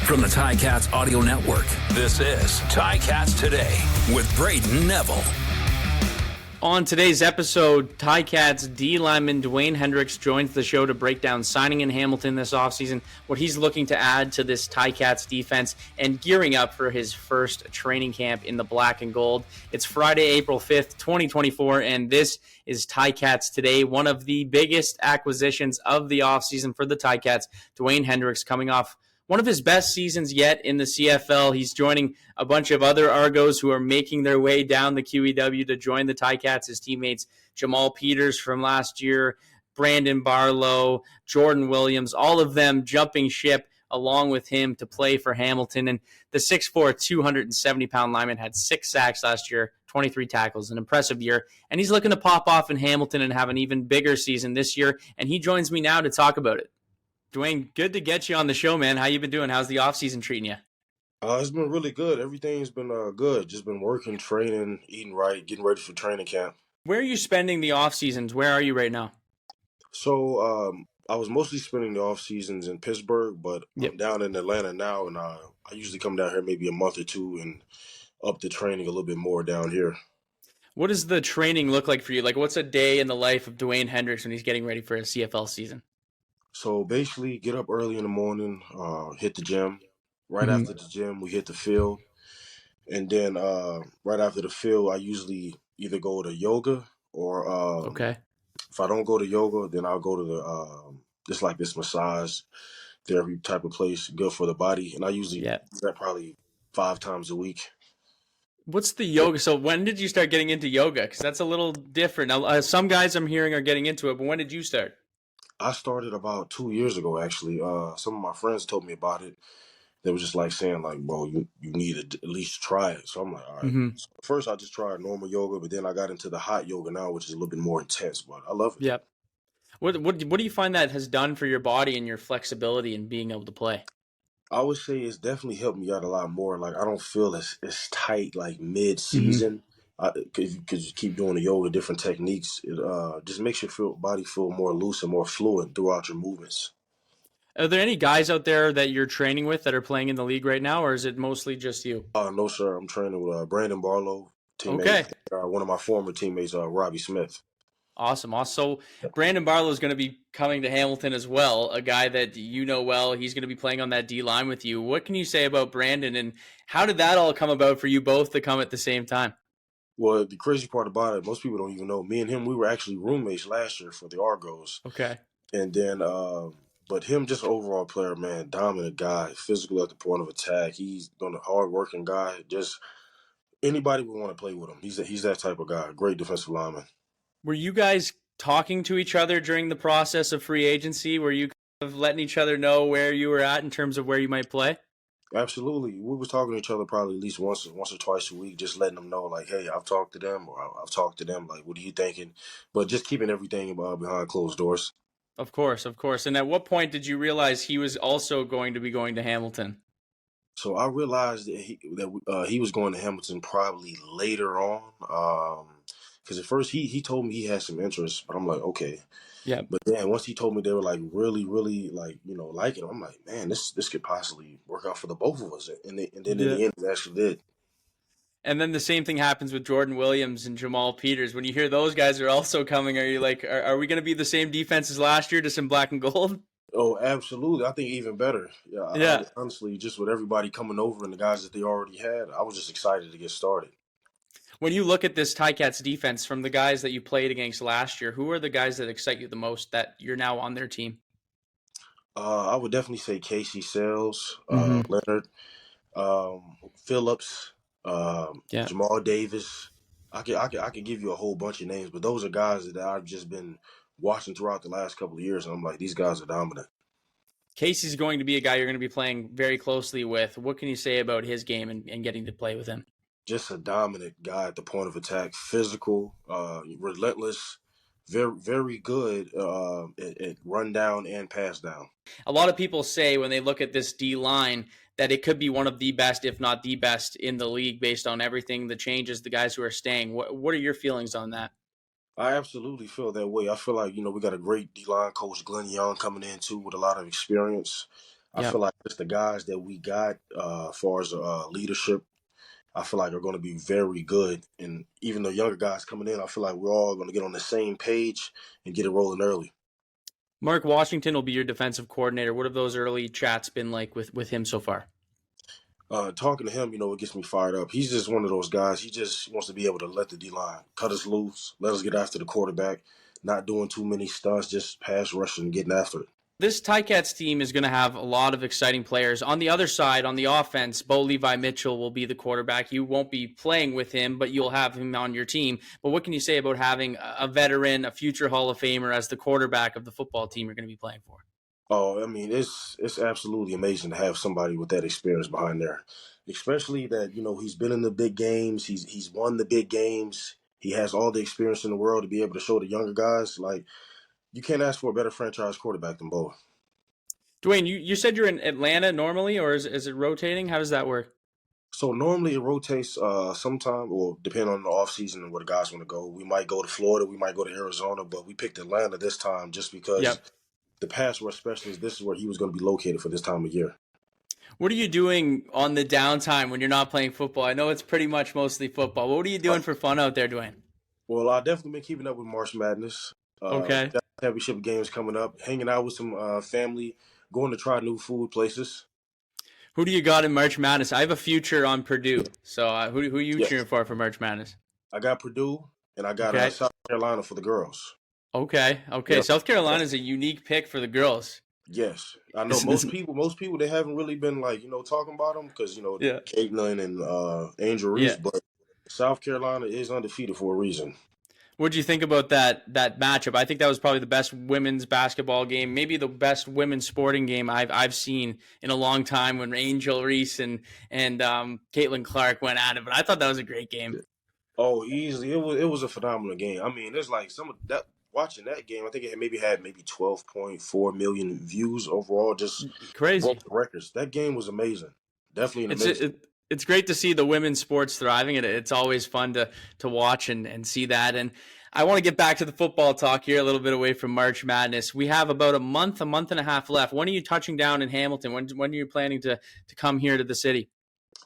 From the Ticats Audio Network, this is Ticats Today with Brayden Neville. On today's episode, Ticats D lineman DeWayne Hendrix joins the show to break down signing in Hamilton this offseason, what he's looking to add to this Ticats defense, and gearing up for his first training camp in the black and gold. It's Friday, April 5th, 2024, and this is Ticats Today, one of the biggest acquisitions of the offseason for the Ticats. DeWayne Hendrix coming off one of his best seasons yet in the CFL. He's joining a bunch of other Argos who are making their way down the QEW to join the Ticats. His teammates Jamal Peters from last year, Brandon Barlow, Jordan Williams, all of them jumping ship along with him to play for Hamilton. And the 6'4", 270-pound lineman had 6 sacks last year, 23 tackles, an impressive year. And he's looking to pop off in Hamilton and have an even bigger season this year. And he joins me now to talk about it. DeWayne, good to get you on the show, man. How you been doing? How's the offseason treating you? It's been really good. Everything's been good. Just been working, training, eating right, getting ready for training camp. Where are you spending the off seasons? Where are you right now? So I was mostly spending the off seasons in Pittsburgh, but I'm down in Atlanta now, and I usually come down here maybe a month or two and up the training a little bit more down here. What does the training look like for you? Like, what's a day in the life of DeWayne Hendrix when he's getting ready for a CFL season? So basically, get up early in the morning, hit the gym. Right after the gym, we hit the field. And then right after the field, I usually either go to yoga or if I don't go to yoga, then I'll go to the just like this massage therapy type of place, good for the body. And I usually do that probably 5 times a week. What's the yoga? So when did you start getting into yoga? Because that's a little different. Now, some guys I'm hearing are getting into it, but when did you start? I started about 2 years ago, actually. Some of my friends told me about it. They were just like saying, like, bro, you need to at least try it. So I'm like, all right. So first, I just tried normal yoga, but then I got into the hot yoga now, which is a little bit more intense, but I love it. Yep. What do you find that has done for your body and your flexibility and being able to play? I would say it's definitely helped me out a lot more. Like, I don't feel as tight, like, mid-season. Because you keep doing the yoga, different techniques, it just makes your body feel more loose and more fluid throughout your movements. Are there any guys out there that you're training with that are playing in the league right now, or is it mostly just you? No, sir. I'm training with Brandon Barlow, teammate. One of my former teammates, Robbie Smith. Awesome. So Brandon Barlow is going to be coming to Hamilton as well, a guy that you know well. He's going to be playing on that D line with you. What can you say about Brandon, and how did that all come about for you both to come at the same time? Well, the crazy part about it, most people don't even know, me and him, we were actually roommates last year for the Argos. Okay. And then, but him, just an overall player, man, dominant guy, physical at the point of attack. He's a hard-working guy. Just anybody would want to play with him. He's that type of guy. Great defensive lineman. Were you guys talking to each other during the process of free agency? Were you kind of letting each other know where you were at in terms of where you might play? Absolutely. We was talking to each other probably at least once or twice a week, just letting them know, like, hey, I've talked to them, or I've talked to them, like, what are you thinking? But just keeping everything behind closed doors. Of course. And at what point did you realize he was also going to be going to Hamilton? So I realized that he was going to Hamilton probably later on, because at first he told me he had some interest, but I'm like, okay. Yeah. But then once he told me they were like really, really like, liking him, I'm like, man, this could possibly work out for the both of us. And then in the end, it actually did. And then the same thing happens with Jordan Williams and Jamal Peters. When you hear those guys are also coming, are you like, are we going to be the same defense as last year, just in black and gold? Oh, absolutely. I think even better. Yeah. Honestly, just with everybody coming over and the guys that they already had, I was just excited to get started. When you look at this Ticats defense from the guys that you played against last year, who are the guys that excite you the most that you're now on their team? I would definitely say Casey Sells, Leonard, Phillips, Jamal Davis. I could give you a whole bunch of names, but those are guys that I've just been watching throughout the last couple of years, and I'm like, these guys are dominant. Casey's going to be a guy you're going to be playing very closely with. What can you say about his game and getting to play with him? Just a dominant guy at the point of attack, physical, relentless, very, very good at run down and pass down. A lot of people say when they look at this D line that it could be one of the best, if not the best, in the league based on everything, the changes, the guys who are staying. What are your feelings on that? I absolutely feel that way. I feel like, we got a great D-line coach, Glenn Young, coming in, too, with a lot of experience. I Yeah. feel like just the guys that we got, as far as leadership, I feel like are going to be very good. And even the younger guys coming in, I feel like we're all going to get on the same page and get it rolling early. Mark Washington will be your defensive coordinator. What have those early chats been like with him so far? Talking to him, it gets me fired up. He's just one of those guys. He just wants to be able to let the D-line cut us loose, let us get after the quarterback, not doing too many stunts, just pass rushing and getting after it. This Ticats team is going to have a lot of exciting players. On the other side, on the offense, Bo Levi Mitchell will be the quarterback. You won't be playing with him, but you'll have him on your team. But what can you say about having a veteran, a future Hall of Famer as the quarterback of the football team you're going to be playing for? Oh, I mean, it's absolutely amazing to have somebody with that experience behind there, especially that he's been in the big games. He's won the big games. He has all the experience in the world to be able to show the younger guys. Like, you can't ask for a better franchise quarterback than Bo. DeWayne, you said you're in Atlanta normally, or is it rotating? How does that work? So normally it rotates sometime, or depending on the offseason and where the guys want to go. We might go to Florida, we might go to Arizona, but we picked Atlanta this time just because Yep. the pass rush specialist, this is where he was going to be located for this time of year. What are you doing on the downtime when you're not playing football? I know it's pretty much mostly football. What are you doing for fun out there, DeWayne? Well, I've definitely been keeping up with March Madness. Okay. Got championship games coming up, hanging out with some family, going to try new food places. Who do you got in March Madness? I have a future on Purdue. So who are you Yes. cheering for March Madness? I got Purdue, and I got Okay. South Carolina for the girls. Okay. Yep. South Carolina is a unique pick for the girls. Yes, I know most people they haven't really been talking about them because Yeah. Caitlin and Angel Reese, Yeah. but South Carolina is undefeated for a reason. What do you think about that matchup? I think that was probably the best women's basketball game, maybe the best women's sporting game I've seen in a long time. When Angel Reese and Caitlin Clark went at it, but I thought that was a great game. Oh, easily it was a phenomenal game. I mean, there's like some of that. Watching that game, I think it had maybe 12.4 million views overall. Just Crazy. broke the records. That game was amazing. Definitely an amazing. It's great to see the women's sports thriving, and it's always fun to watch and see that. And I want to get back to the football talk here, a little bit away from March Madness. We have about a month and a half left. When are you touching down in Hamilton? When are you planning to come here to the city?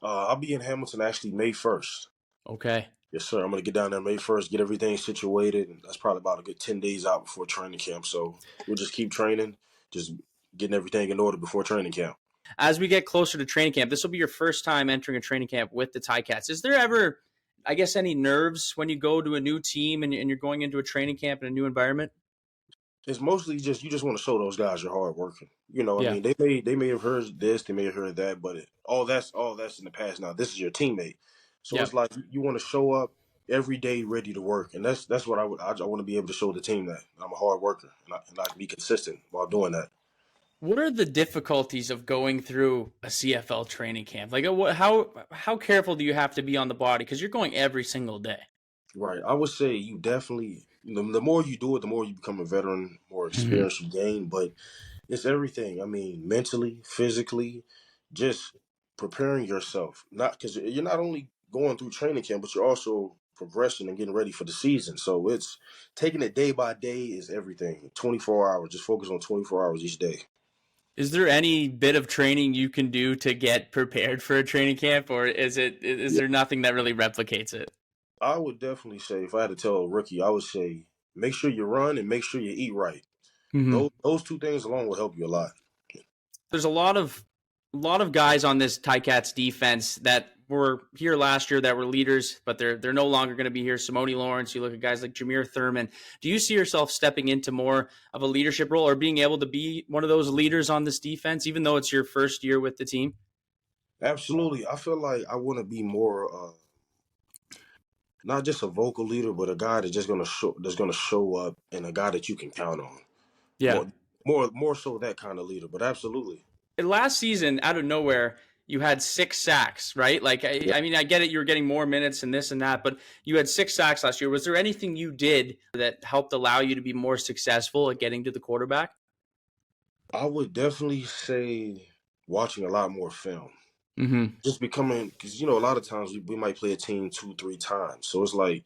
I'll be in Hamilton actually May 1st. Okay. Yes, sir. I'm going to get down there May 1st, get everything situated. And that's probably about a good 10 days out before training camp. So we'll just keep training, just getting everything in order before training camp. As we get closer to training camp, this will be your first time entering a training camp with the Ticats. Is there ever, I guess, any nerves when you go to a new team and you're going into a training camp in a new environment? It's mostly just you just want to show those guys you're hard working. Yeah. I mean, they may have heard this, they may have heard that, but all that's in the past now. This is your teammate, so It's like you want to show up every day ready to work, and that's what I want to be able to show the team that I'm a hard worker and I can be consistent while doing that. What are the difficulties of going through a CFL training camp? Like, how careful do you have to be on the body? Because you're going every single day. Right. I would say you definitely, the more you do it, the more you become a veteran, more experience you gain. But it's everything. I mean, mentally, physically, just preparing yourself. Not because you're not only going through training camp, but you're also progressing and getting ready for the season. So it's taking it day by day is everything. 24 hours. Just focus on 24 hours each day. Is there any bit of training you can do to get prepared for a training camp, or is there nothing that really replicates it? I would definitely say, if I had to tell a rookie, I would say make sure you run and make sure you eat right. Mm-hmm. Those two things alone will help you a lot. There's a lot of guys on this Ticats defense that were here last year that were leaders, but they're no longer going to be here. Simone Lawrence, you look at guys like Jameer Thurman. Do you see yourself stepping into more of a leadership role or being able to be one of those leaders on this defense, even though it's your first year with the team? Absolutely. I feel like I want to be more not just a vocal leader, but a guy that's just gonna show up and a guy that you can count on. Yeah. More so that kind of leader, but absolutely. Last season, out of nowhere, you had 6 sacks, right? Like, I mean, I get it. You were getting more minutes and this and that, but you had 6 sacks last year. Was there anything you did that helped allow you to be more successful at getting to the quarterback? I would definitely say watching a lot more film. Mm-hmm. Just becoming, because, a lot of times we might play a team 2-3 times. So it's like,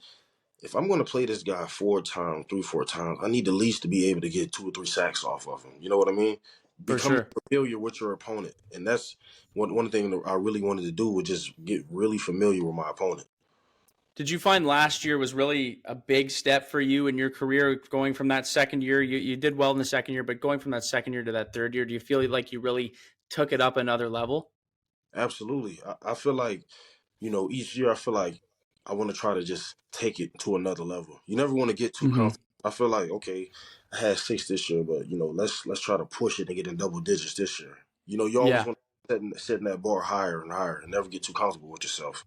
if I'm going to play this guy 4 times, 3-4 times, I need at least to be able to get 2 or 3 sacks off of him. You know what I mean? For becoming sure. familiar with your opponent. And that's one thing that I really wanted to do, was just get really familiar with my opponent. Did you find last year was really a big step for you in your career, going from that second year? You did well in the second year, but going from that second year to that third year, do you feel like you really took it up another level? Absolutely. I feel like, each year I feel like I want to try to just take it to another level. You never want to get too Mm-hmm. comfortable. I feel like, okay, I had 6 this year, but let's try to push it and get in double digits this year. You always Yeah. want to setting that bar higher and higher, and never get too comfortable with yourself.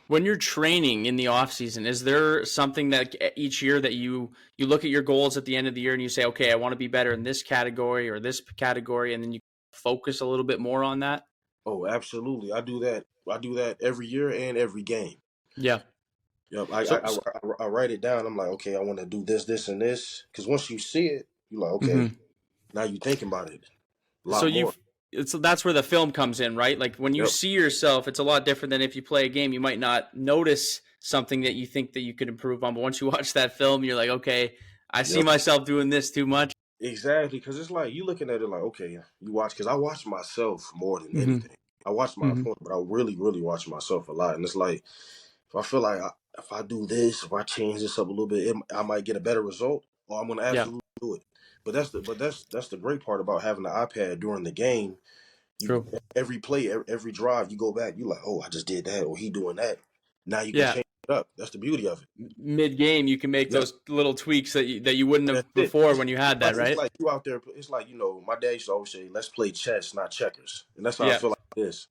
When you're training in the off season, is there something that each year that you look at your goals at the end of the year and you say, okay, I want to be better in this category or this category, and then you focus a little bit more on that? Oh, absolutely. I do that. I do that every year and every game. Yeah. Yep. I I, So, I, I write it down. I'm like, okay, I want to do this, this, and this. Because once you see it, you're like, okay, mhm. now you're thinking about it a so lot more. you've it's that's where the film comes in, right? Like when you Yep. see yourself, it's a lot different than if you play a game. You might not notice something that you think that you could improve on, but once you watch that film, you're like, okay, I see Yep. myself doing this too much. Exactly. Because it's like you looking at it like, okay, you watch. Because I watch myself more than Mm-hmm. anything. I watch my Mm-hmm. opponent, but I really, really watch myself a lot. And it's like, if I feel like if I do this, if I change this up a little bit, I might get a better result, or I'm gonna Yeah. absolutely do it. But that's the great part about having the iPad during the game. You True. every play, every drive, you go back, you like, oh, I just did that, or he doing that. Now you can Yeah. change it up. That's the beauty of it. Mid game, you can make Yep. those little tweaks that you wouldn't That's have it. before It's when you had like that, it's right? like you out there. It's like my dad used to always say, "Let's play chess, not checkers," and that's how I Yeah. feel like it is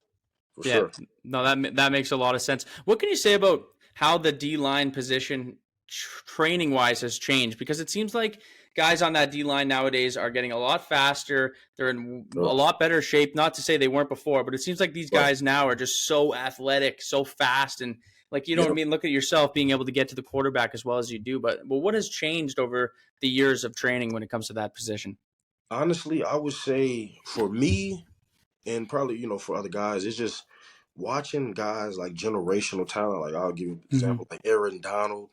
for Yeah, sure. no, that makes a lot of sense. What can you say about how the D line position training wise has changed? Because it seems like guys on that D line nowadays are getting a lot faster. They're in a Sure. lot better shape. Not to say they weren't before, but it seems like these Right. guys now are just so athletic, so fast, and like you know what I Yep. mean. Look at yourself being able to get to the quarterback as well as you do. But what has changed over the years of training when it comes to that position? Honestly, I would say for me, and probably for other guys, it's just watching guys like generational talent. Like I'll give you an Mm-hmm. example, like Aaron Donald,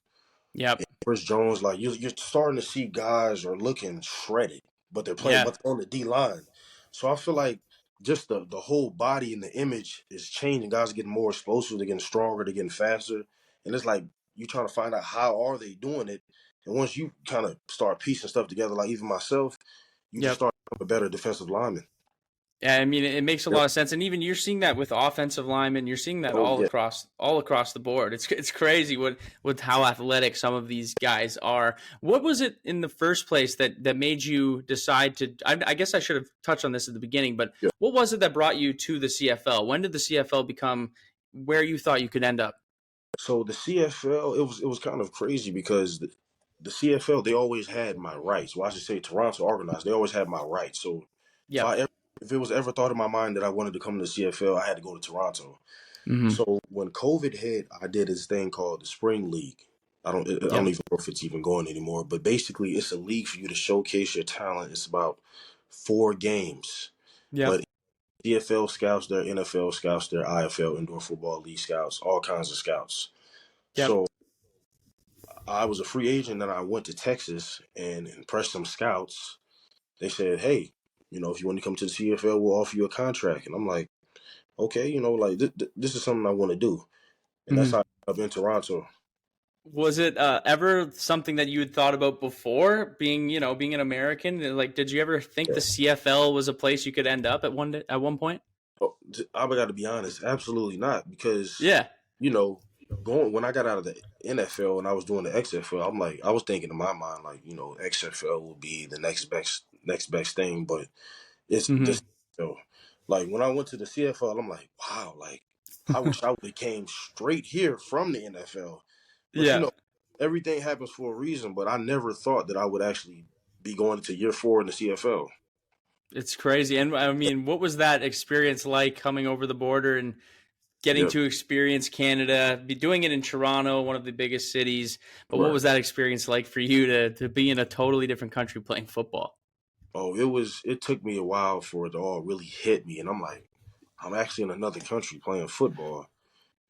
Yep. Chris Jones. Like you're starting to see guys are looking shredded, but they're playing, Yeah. but they're on the D line. So I feel like just the whole body and the image is changing. Guys are getting more explosive. They're getting stronger. They're getting faster. And it's like you trying to find out how are they doing it. And once you kind of start piecing stuff together, like even myself, you just Yep. start to become a better defensive lineman. Yeah, I mean, it makes a Yep. lot of sense, and even you're seeing that with offensive linemen. You're seeing that Oh yeah. all across the board. It's crazy with how athletic some of these guys are. What was it in the first place that made you decide to? I guess I should have touched on this at the beginning, but Yeah. what was it that brought you to the CFL? When did the CFL become where you thought you could end up? So the CFL, it was kind of crazy because the CFL, they always had my rights. Well, I should say Toronto organized. They always had my rights. So if Yep. if it was ever thought in my mind that I wanted to come to the CFL, I had to go to Toronto. Mm-hmm. So when COVID hit, I did this thing called the Spring League. I don't Yep. even know if it's even going anymore. But basically, it's a league for you to showcase your talent. It's about 4 games, Yep. but CFL scouts there, NFL scouts there, IFL Indoor Football League scouts, all kinds of scouts. Yep. So I was a free agent and I went to Texas and impressed some scouts. They said, hey, if you want to come to the CFL, we'll offer you a contract. And I'm like, okay, like this is something I want to do. And that's Mm-hmm. how I ended up in Toronto. Was it ever something that you had thought about before being an American? Like, did you ever think Yeah. the CFL was a place you could end up at one point? Oh, I got to be honest, absolutely not. Because, Yeah. you know, going when I got out of the NFL and I was doing the XFL, I'm like, I was thinking in my mind, like, XFL will be the next best thing. But it's Mm-hmm. this, like when I went to the CFL, I'm like, wow, like I wish I would have came straight here from the NFL. But Yeah. everything happens for a reason. But I never thought that I would actually be going into year 4 in the CFL. It's crazy. And I mean, what was that experience like coming over the border and getting Yep. to experience Canada, be doing it in Toronto, one of the biggest cities? But what Right. was that experience like for you to be in a totally different country playing football? Oh, it took me a while for it to all really hit me. And I'm like, I'm actually in another country playing football.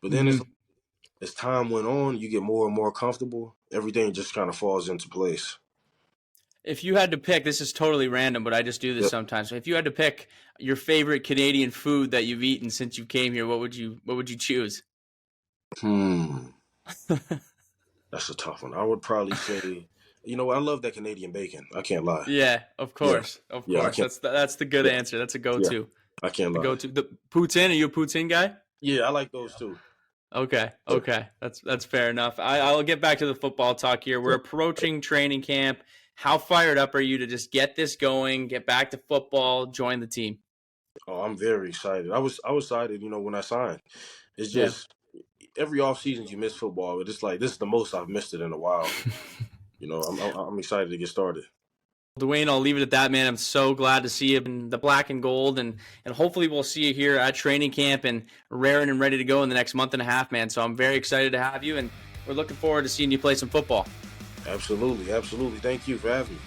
But then Mm-hmm. as time went on, you get more and more comfortable. Everything just kind of falls into place. If you had to pick, this is totally random, but I just do this sometimes. If you had to pick your favorite Canadian food that you've eaten since you came here, what would you choose? That's a tough one. I would probably say, I love that Canadian bacon. I can't lie. Yeah, of course, of course. That's the good answer. That's a go-to. Yeah, I can't lie. Go-to. The poutine. Are you a poutine guy? Yeah, I like those too. Okay. That's fair enough. I'll get back to the football talk here. We're approaching training camp. How fired up are you to just get this going, get back to football, join the team? Oh, I'm very excited. I was excited, when I signed. It's just every off season you miss football, but it's like this is the most I've missed it in a while. I'm excited to get started. DeWayne, I'll leave it at that, man. I'm so glad to see you in the black and gold, and hopefully we'll see you here at training camp and raring and ready to go in the next month and a half, man. So I'm very excited to have you, and we're looking forward to seeing you play some football. Absolutely. Thank you for having me.